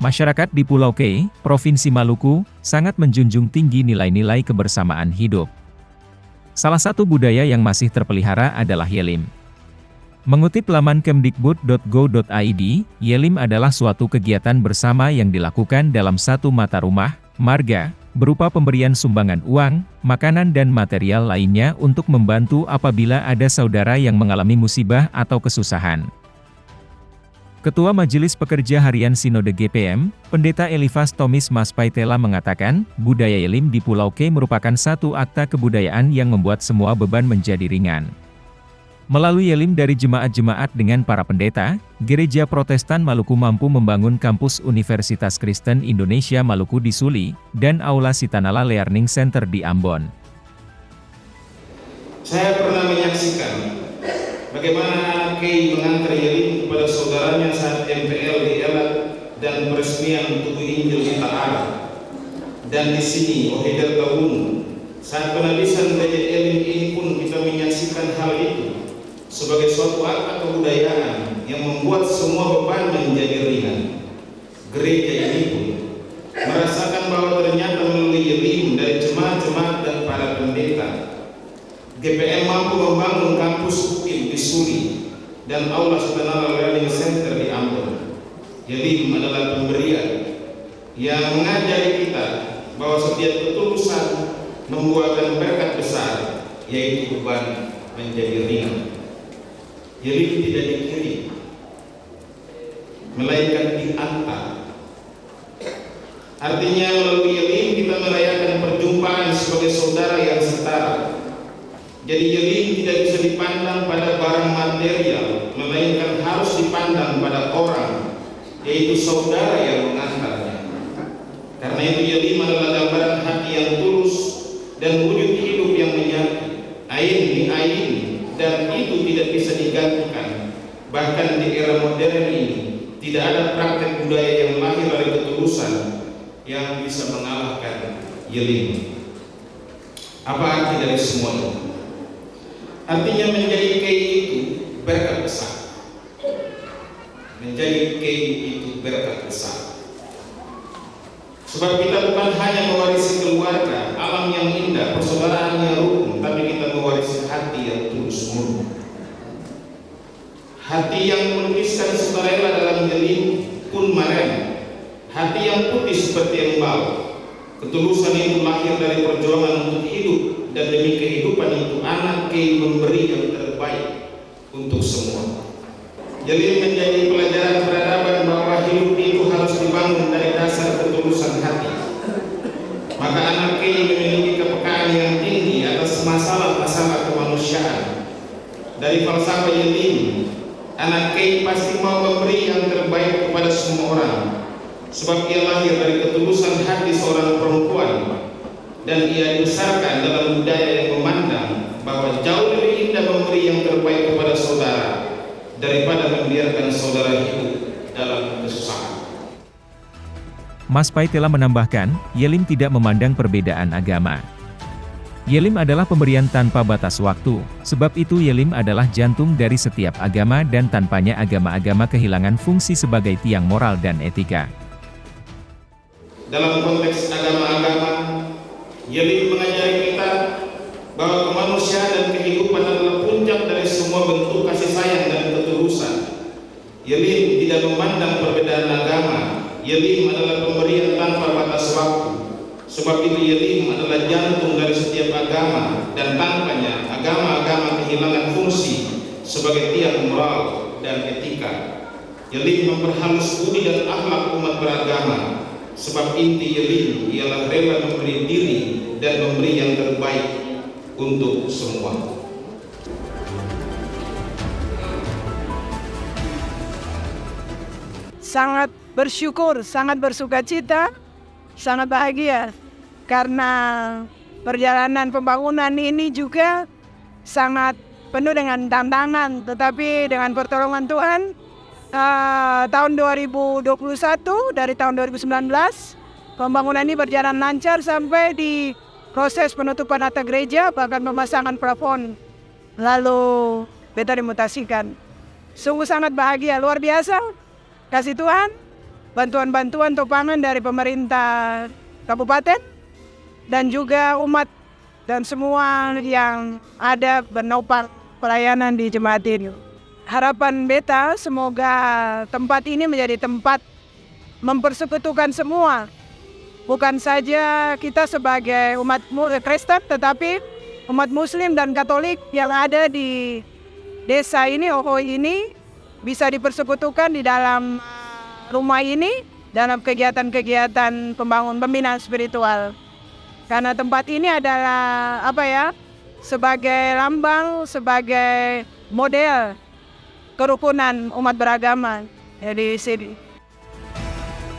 Masyarakat di Pulau K, Provinsi Maluku, sangat menjunjung tinggi nilai-nilai kebersamaan hidup. Salah satu budaya yang masih terpelihara adalah Yelim. Mengutip laman kemdikbud.go.id, Yelim adalah suatu kegiatan bersama yang dilakukan dalam satu mata rumah, marga, berupa pemberian sumbangan uang, makanan dan material lainnya untuk membantu apabila ada saudara yang mengalami musibah atau kesusahan. Ketua Majelis Pekerja Harian Sinode GPM, Pendeta Elifas Tomis Maspaitela mengatakan, budaya Yelim di Pulau K merupakan satu akta kebudayaan yang membuat semua beban menjadi ringan. Melalui Yelim dari jemaat-jemaat dengan para pendeta, Gereja Protestan Maluku mampu membangun kampus Universitas Kristen Indonesia Maluku di Suli, dan Aula Sitanala Learning Center di Ambon. Saya pernah menyaksikan bagaimana anak Kei mengantar Yelim kepada saudaranya saat MPL di Elat dan peresmian Tugu Injil di Ta'ar. Dan di sini, Ohidel Tahun, saat penabisan Gereja Yelim ini pun kita menyaksikan hal itu sebagai suatu akta kebudayaan yang membuat semua beban menjadi ringan. Gereja ini pun merasakan bahwa ternyata melalui Yelim dari jemaat-jemaat dan para pendeta, GPM mampu membangun kampus UIN di Suli dan Aula Sitanala Learning Center di Ambon. Yelim adalah pemberian yang mengajari kita bahwa setiap ketulusan membuahkan berkat besar, yaitu beban menjadi ringan. Yelim tidak dikirim, melainkan diantar. Artinya melalui Yelim kita merayakan perjumpaan sebagai saudara yang setara. Jadi Yelim tidak bisa dipandang pada barang material, melainkan harus dipandang pada orang, yaitu saudara yang mengantarnya. Karena itu Yelim adalah gambaran hati yang tulus dan wujud hidup yang menyatu, ain di ain, dan itu tidak bisa digantikan. Bahkan di era modern ini tidak ada praktek budaya yang lahir dari ketulusan yang bisa mengalahkan Yelim. Apa arti dari semua ini? Artinya menjadi Kei itu berkat besar. Menjadi Kei itu berkat besar. Sebab kita bukan hanya mewarisi keluarga, alam yang indah, persaudaraan yang rukun, tapi kita mewarisi hati yang tulus murni. Hati yang melukiskan sukarela dalam Yelim pun maren. Hati yang putih seperti embal. Ketulusan itu lahir dari perjuangan untuk hidup, dan demi kehidupan itu anak Kei memberi yang terbaik untuk semua. Yelim menjadi pelajaran peradaban bahwa hidup itu harus dibangun dari dasar ketulusan hati. Maka anak Kei memiliki kepekaan yang tinggi atas masalah-masalah kemanusiaan. Dari falsafah Yelim, anak Kei pasti mau memberi yang terbaik kepada semua orang, sebab ia lahir dari ketulusan hati seorang perempuan, dan ia dibesarkan dalam budaya yang memandang bahwa jauh lebih indah memberi yang terbaik kepada saudara daripada membiarkan saudara hidup dalam kesusahan. Maspaitela menambahkan, Yelim tidak memandang perbedaan agama. Yelim adalah pemberian tanpa batas waktu, sebab itu Yelim adalah jantung dari setiap agama dan tanpanya agama-agama kehilangan fungsi sebagai tiang moral dan etika. Dalam konteks agama-agama, Yelim mengajari kita bahwa kemanusiaan dan kehidupan adalah puncak dari semua bentuk kasih sayang dan ketulusan. Yelim tidak memandang perbedaan agama. Yelim adalah pemberian tanpa batas waktu. Sebab itu Yelim adalah jantung dari setiap agama, dan tanpanya agama-agama kehilangan fungsi sebagai tiang moral dan etika. Yelim memperhalus budi dan akhlak umat beragama. Sebab inti Yelim ialah rela memberi diri dan memberi yang terbaik untuk semua. Sangat bersyukur, sangat bersukacita, sangat bahagia karena perjalanan pembangunan ini juga sangat penuh dengan tantangan, tetapi dengan pertolongan Tuhan tahun 2021 dari tahun 2019 pembangunan ini berjalan lancar sampai di proses penutupan atap gereja, bahkan pemasangan plafon, lalu beta dimutasikan. Sungguh sangat bahagia, luar biasa kasih Tuhan. bantuan-bantuan topangan dari pemerintah kabupaten dan juga umat dan semua yang ada menopang pelayanan di jemaat ini. Harapan beta semoga tempat ini menjadi tempat mempersekutukan semua. Bukan saja kita sebagai umat Kristen, tetapi umat Muslim dan Katolik yang ada di desa ini, Ohoi ini, bisa dipersekutukan di dalam rumah ini, dalam kegiatan-kegiatan pembinaan spiritual. Karena tempat ini adalah sebagai lambang, sebagai model kerukunan umat beragama di sini.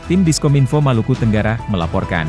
Tim Diskominfo Maluku Tenggara melaporkan.